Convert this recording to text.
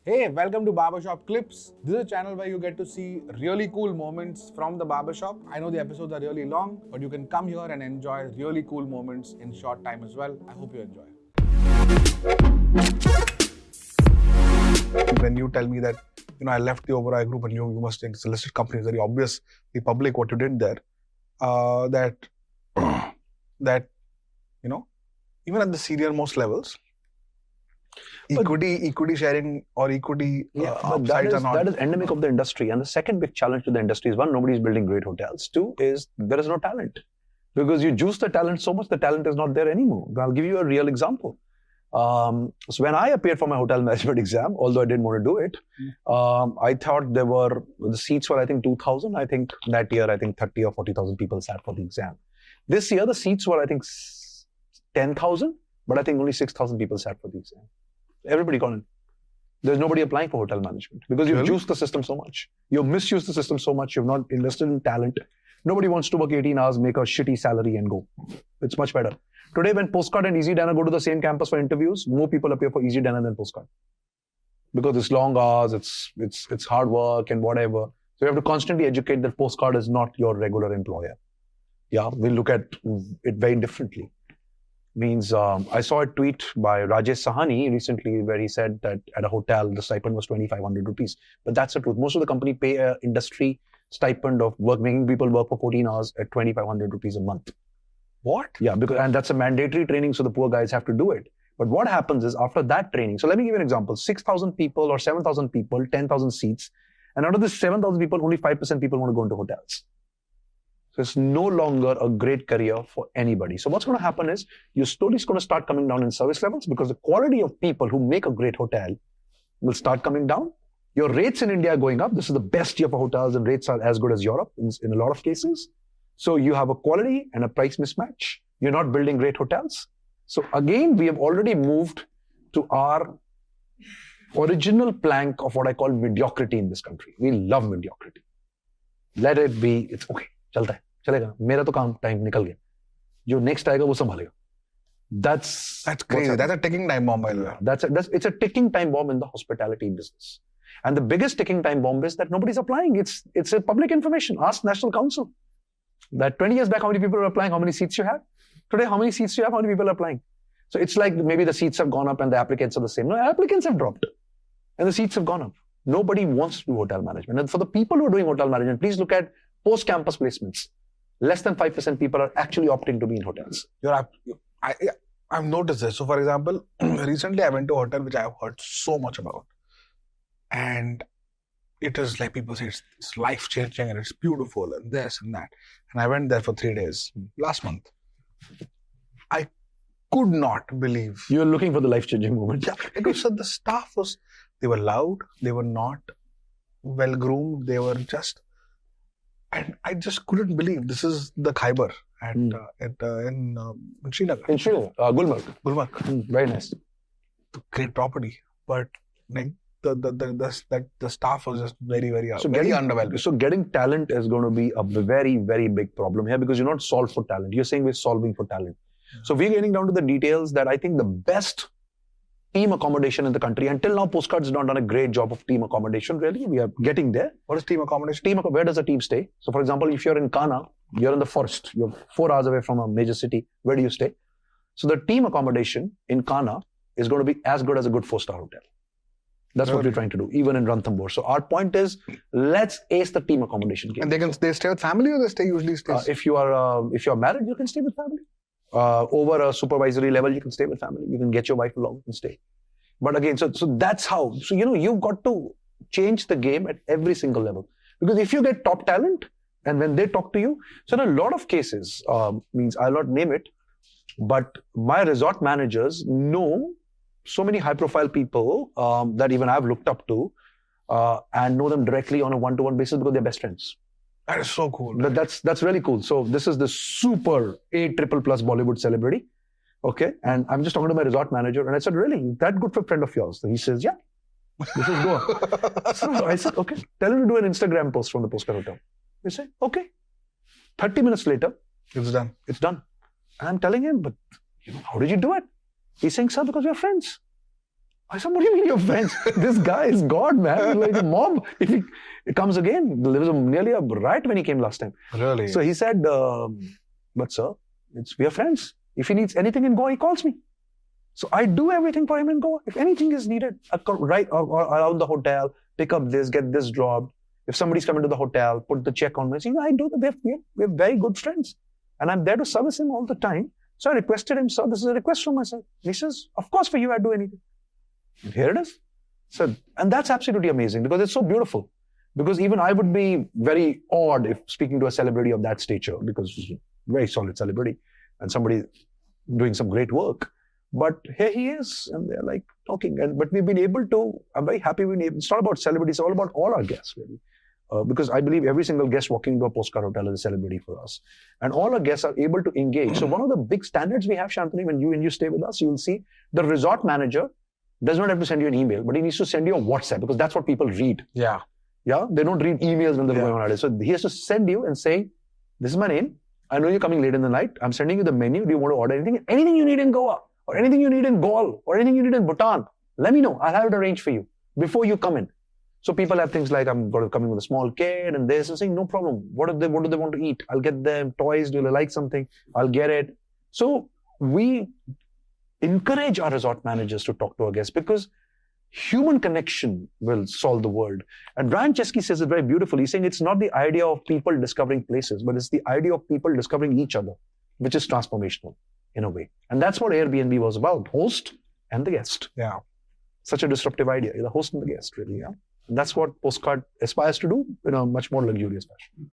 Hey, welcome to Barbershop Clips. This is a channel where you get to see really cool moments from the barbershop. I know the episodes are really long, but you can come here and enjoy really cool moments in short time as well. I hope you enjoy. When you tell me that, I left the Oberoi group and you must think it's a listed company, it's very obviously public what you did there. That even at the senior most levels, equity sharing or equity upsides are not. That is endemic of the industry. And the second big challenge to the industry is, one, nobody is building great hotels. Two is there is no talent. Because you juice the talent so much, the talent is not there anymore. I'll give you a real example. So when I appeared for my hotel management exam, although I didn't want to do it, I thought the seats were, I think, 2,000. I think that year, 30 or 40,000 people sat for the exam. This year, the seats were, 10,000, but I think only 6,000 people sat for the exam. Everybody got in. There's nobody applying for hotel management because you've juiced the system so much. You've misused the system so much. You've not invested in talent. Nobody wants to work 18 hours, make a shitty salary and go. It's much better. Today, when Postcard and Easy Diner go to the same campus for interviews, more people appear for Easy Diner than Postcard. Because it's long hours, it's hard work and whatever. So you have to constantly educate that Postcard is not your regular employer. Yeah, we look at it very differently. I saw a tweet by Rajesh Sahani recently where he said that at a hotel, the stipend was 2,500 rupees. But that's the truth. Most of the company pay an industry stipend of making people work for 14 hours at 2,500 rupees a month. What? Yeah, and that's a mandatory training, so the poor guys have to do it. But what happens is after that training, so let me give you an example, 6,000 people or 7,000 people, 10,000 seats, and out of this 7,000 people, only 5% people want to go into hotels. So it's no longer a great career for anybody. So what's going to happen is you're slowly going to start coming down in service levels because the quality of people who make a great hotel will start coming down. Your rates in India are going up. This is the best year for hotels and rates are as good as Europe in a lot of cases. So you have a quality and a price mismatch. You're not building great hotels. So again, we have already moved to our original plank of what I call mediocrity in this country. We love mediocrity. Let it be. It's okay. चलता है, चलेगा. मेरा तो काम time निकल गया. जो next आएगा वो संभालेगा. That's crazy. That's a ticking time bomb, by the way. It's a ticking time bomb in the hospitality business. And the biggest ticking time bomb is that nobody's applying. It's a public information. Ask National Council. That 20 years back, how many people are applying? How many seats you have? Today, how many seats you have? How many people are applying? So it's like maybe the seats have gone up and the applicants are the same. No, applicants have dropped. And the seats have gone up. Nobody wants to do hotel management. And for the people who are doing hotel management, please look at post-campus placements. Less than 5% people are actually opting to be in hotels. I've noticed this. So, for example, recently I went to a hotel which I have heard so much about. And it is like people say it's life-changing and it's beautiful and this and that. And I went there for 3 days last month. I could not believe. You're looking for the life-changing moment. Yeah, because the staff they were loud, they were not well-groomed, they were just... And I just couldn't believe this is the Khyber in Srinagar. In Srinagar, Gulmarg. Very nice. Great property, but like the staff was just very undervalued. So getting talent is going to be a very, very big problem here because you're not solved for talent. You're saying we're solving for talent. Yeah. So we're getting down to the details that I think the best team accommodation in the country. Until now, Postcard has not done a great job of team accommodation, really. We are getting there. What is team accommodation? Where does a team stay? So, for example, if you're in Kana, you're in the forest, you're 4 hours away from a major city, where do you stay? So, the team accommodation in Kana is going to be as good as a good 4-star hotel. That's what we're trying to do, even in Ranthambore. So, our point is, let's ace the team accommodation game. And they stay with family or they usually stay? If you're married, you can stay with family. Over a supervisory level, you can stay with family. You can get your wife along and stay. But again, so that's how. So, you've got to change the game at every single level. Because if you get top talent and when they talk to you, so in a lot of cases, I'll not name it, but my resort managers know so many high-profile people that even I've looked up to and know them directly on a one-to-one basis because they're best friends. That is so cool. But that's really cool. So this is the super A++ Bollywood celebrity. Okay. And I'm just talking to my resort manager and I said, really, that good for a friend of yours? So he says, yeah, this is Goa. So I said, okay, tell him to do an Instagram post from the Postcard Hotel. He said, okay. 30 minutes later, it's done. It's done. And I'm telling him, but how did you do it? He's saying, sir, because we're friends. I said, what do you mean you're friends? This guy is God, man. Like a mob. If he comes again, there was nearly a riot when he came last time. Really? So he said, but sir, we are friends. If he needs anything in Goa, he calls me. So I do everything for him in Goa. If anything is needed, I come right around the hotel, pick up this, get this dropped. If somebody's coming to the hotel, put the check on me. So, I do that. We're very good friends. And I'm there to service him all the time. So I requested him, sir, this is a request from myself. He says, of course, for you, I'd do anything. And here it is. So, and that's absolutely amazing because it's so beautiful. Because even I would be very awed if speaking to a celebrity of that stature, because he's a very solid celebrity and somebody doing some great work. But here he is, and they're like talking. But we've been able to, I'm very happy it's not about celebrities, it's all about all our guests, really. Because I believe every single guest walking into a postcard hotel is a celebrity for us. And all our guests are able to engage. So one of the big standards we have, Shantanu, when you stay with us, you will see the resort manager does not have to send you an email, but he needs to send you a WhatsApp because that's what people read. Yeah. Yeah. They don't read emails when they're going on holiday. So he has to send you and say, this is my name. I know you're coming late in the night. I'm sending you the menu. Do you want to order anything? Anything you need in Goa or anything you need in Gaul or anything you need in Bhutan, let me know. I'll have it arranged for you before you come in. So people have things like, I'm going to come in with a small kid and this and saying, no problem. What do they want to eat? I'll get them toys. Do they like something? I'll get it. So we encourage our resort managers to talk to our guests because human connection will solve the world. And Brian Chesky says it very beautifully. He's saying it's not the idea of people discovering places, but it's the idea of people discovering each other, which is transformational in a way. And that's what Airbnb was about, host and the guest. Yeah. Such a disruptive idea, the host and the guest, really. Yeah. And that's what Postcard aspires to do in a much more luxurious fashion.